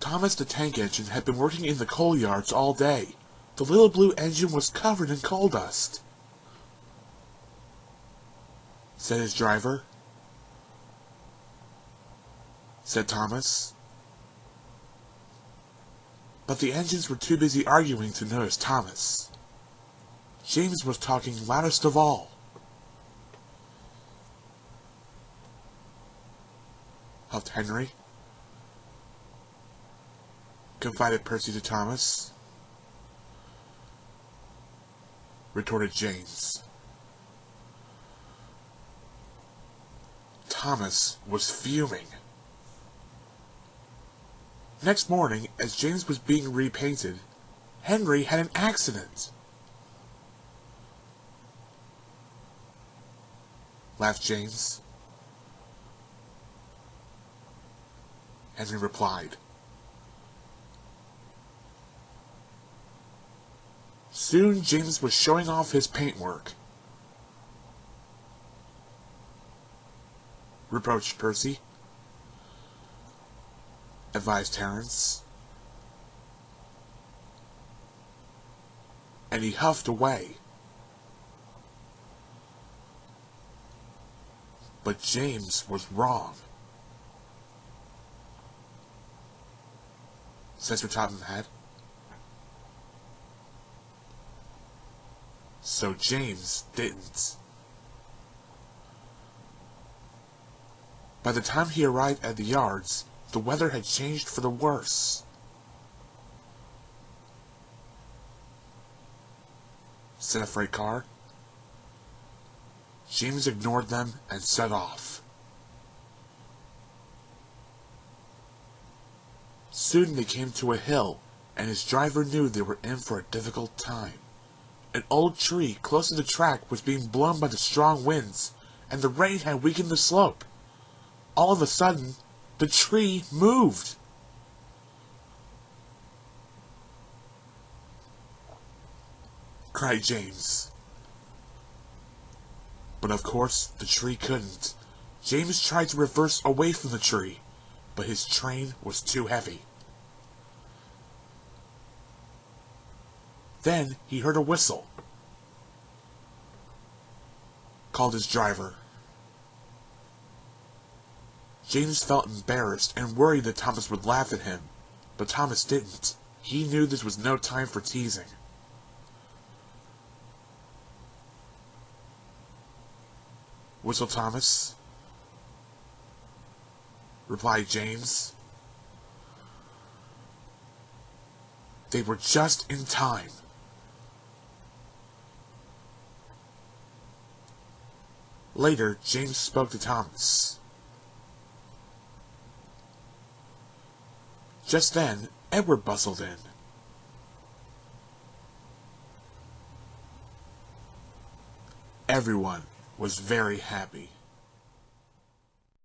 Thomas the tank engine had been working in the coal yards all day. The little blue engine was covered in coal dust, said his driver. Said Thomas. But the engines were too busy arguing to notice Thomas. James was talking loudest of all. Huffed Henry. Confided Percy to Thomas. Retorted James. Thomas was fuming. Next morning, as James was being repainted, Henry had an accident. Laughed James. Henry replied. Soon James was showing off his paintwork. Reproached Percy. Advised Terence. And he huffed away. But James was wrong. Censor Topham had. So James didn't. By the time he arrived at the yards, the weather had changed for the worse. Said a freight car. James ignored them and set off. Soon they came to a hill, and his driver knew they were in for a difficult time. An old tree close to the track was being blown by the strong winds, and the rain had weakened the slope. All of a sudden, the tree moved. Cried James. But of course, the tree couldn't. James tried to reverse away from the tree, but his train was too heavy. Then he heard a whistle. Called his driver. James felt embarrassed and worried that Thomas would laugh at him, but Thomas didn't. He knew this was no time for teasing. Whistle Thomas, replied James. They were just in time. Later, James spoke to Thomas. Just then, Edward bustled in. Everyone was very happy.